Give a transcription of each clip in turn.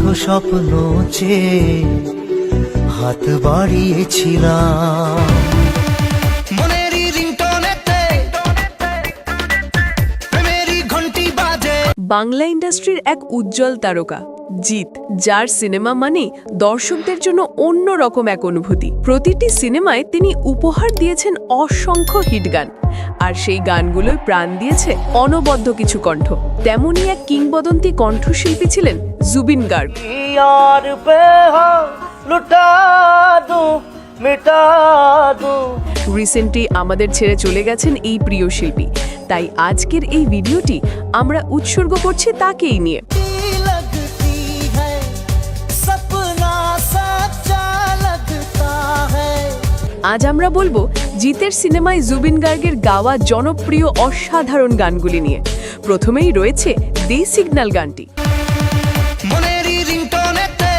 মুঠো স্বপ্ন চেয়ে হাত বাড়িয়েছিলাম। মনেরই রিংটোনেতে প্রেমেরই ঘন্টি বাজে। বাংলা ইন্ডাস্ট্রির এক উজ্জ্বল তারকা জিৎ, যার সিনেমা মানে দর্শকদের জন্য অন্য রকম এক অনুভূতি। প্রতিটি সিনেমায় তিনি উপহার দিয়েছেন অসংখ্য হিট গান, আর সেই গানগুলোই প্রাণ দিয়েছে অনবদ্য কিছু কণ্ঠ। তেমনই এক কিংবদন্তি কণ্ঠশিল্পী ছিলেন জুবিন গার্গ। यार पे हो लुटा दूं मिटा दूं। রিসেন্টলি আমাদের ছেড়ে চলে গেছেন এই প্রিয় শিল্পী, তাই আজকের এই ভিডিওটি আমরা উৎসর্গ করছি তাকেই নিয়ে। लगती है सपना सच्चा लगता है। আজ আমরা বলবো জিতের সিনেমায় জুবিন গার্গের গাওয়া জনপ্রিয় অসাধারণ গানগুলি নিয়ে। প্রথমেই রয়েছে দে সিগন্যাল গানটি। মনেরই রিংটোনেতে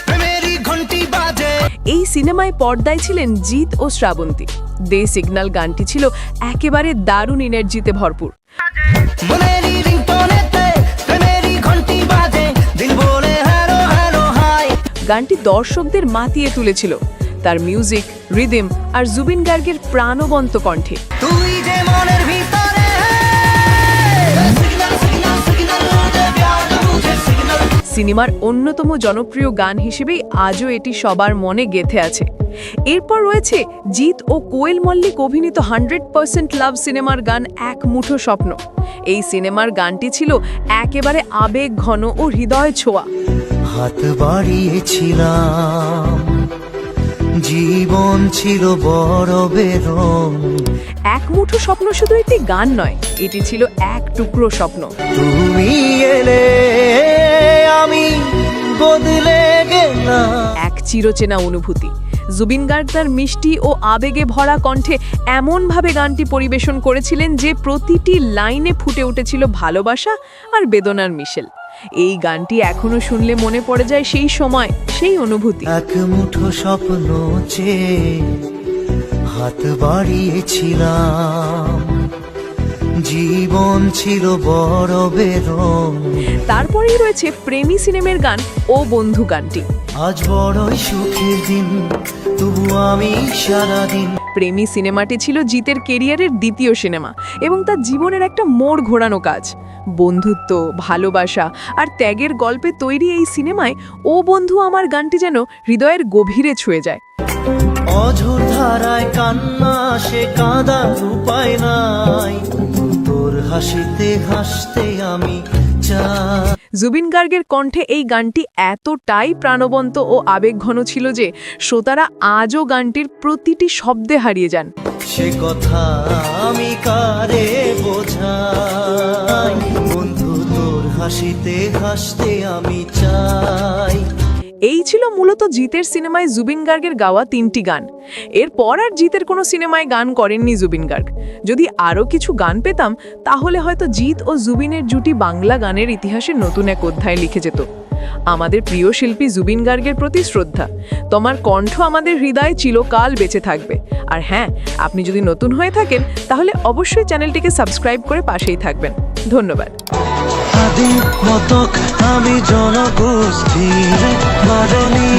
প্রেমেরই ঘন্টি বাজে। এই সিনেমায় পর্দায় ছিলেন জিৎ ও শ্রাবন্তী। দে সিগন্যাল গানটি ছিল একেবারে দারুণ এনার্জিতে ভরপুর। মনেরই রিংটোনেতে প্রেমেরই ঘন্টি বাজে। দিল বলে হ্যালো হ্যালো হাই। গানটি দর্শকদের মাতিয়ে তুলেছিল তার মিউজিক, রিদম আর জুবিন গার্গের প্রাণবন্ত কণ্ঠে। তুই যে মনের ভিতরে সিগন্যাল সিগন্যাল সিগন্যাল মুঝে প্যার মুঝে সিগন্যাল। সিনেমার অন্যতম জনপ্রিয় গান হিসেবেই আজও এটি সবার মনে গেঁথে আছে। এরপর রয়েছে জিৎ ও কোয়েল মল্লিক অভিনীত 100% লাভ সিনেমার গান এক মুঠো স্বপ্ন। এই সিনেমার গানটি ছিল একেবারে আবেগ ঘন ও হৃদয় ছোঁয়া। হাত বাড়িয়েছিলাম, জীবন ছিল বড় বেরং। এক মুঠো স্বপ্ন শুধু একটি গান নয়, এটি ছিল এক টুকরো স্বপ্ন। তুমি এলে আমি বদলে গেলাম। এক চিরচেনা অনুভূতি। জুবিন গার্গ তার মিষ্টি ও আবেগে ভরা কণ্ঠে এমনভাবে গানটি পরিবেশন করেছিলেন যে প্রতিটি লাইনে ফুটে উঠেছিল ভালোবাসা আর বেদনার মিশেল। এই গানটি এখনো শুনলে মনে পড়ে যায় সেই সময়, সেই অনুভূতি। এক মুঠো স্বপ্ন চেয়ে হাত বাড়িয়েছিলাম, জীবন ছিল বড় বেরং। তারপরেই রয়েছে প্রেমী সিনেমার গান ও বন্ধু গানটি। আজ বড়ই সুখের দিন, তবু আমি সারাদিন। প্রেমী সিনেমাটি ছিল জিতের কেরিয়ারের দ্বিতীয় সিনেমা এবং তার জীবনের একটা মোড় ঘোরানো কাজ। বন্ধুত্ব, ভালোবাসা আর ত্যাগের গল্পে তৈরি এই সিনেমায় ও বন্ধু আমার গানটি যেন হৃদয়ের গভীরে ছুঁয়ে যায়। অঝোর ধারায় কান্না সে কাঁদার উপায় নাই, তোর হাসিতে হাসতে আমি চাই। জুবিন গার্গের কণ্ঠে এই গানটি এতটাই প্রাণবন্ত ও আবেগঘন ছিল যে শ্রোতারা আজও গানটির প্রতিটি শব্দে হারিয়ে যান। সে কথা আমি কারে বোঝাই, বন্ধু তোর হাসিতে হাসতে আমি চাই। এই ছিল মূলত জিতের সিনেমায় জুবিন গার্গের গাওয়া 3টি গান। এরপর আর জিতের কোনো সিনেমায় গান করেননি জুবিন গার্গ। যদি আরও কিছু গান পেতাম তাহলে হয়তো জিৎ ও জুবিনের জুটি বাংলা গানের ইতিহাসের নতুন এক অধ্যায় লিখে যেত। আমাদের প্রিয় শিল্পী জুবিন গার্গের প্রতি শ্রদ্ধা। তোমার কণ্ঠ আমাদের হৃদয়ে চিরকাল বেঁচে থাকবে। আর হ্যাঁ, আপনি যদি নতুন হয়ে থাকেন তাহলে অবশ্যই চ্যানেলটিকে সাবস্ক্রাইব করে পাশেই থাকবেন। ধন্যবাদ। আদি মতক আমি জনগোষ্ঠীর বারণী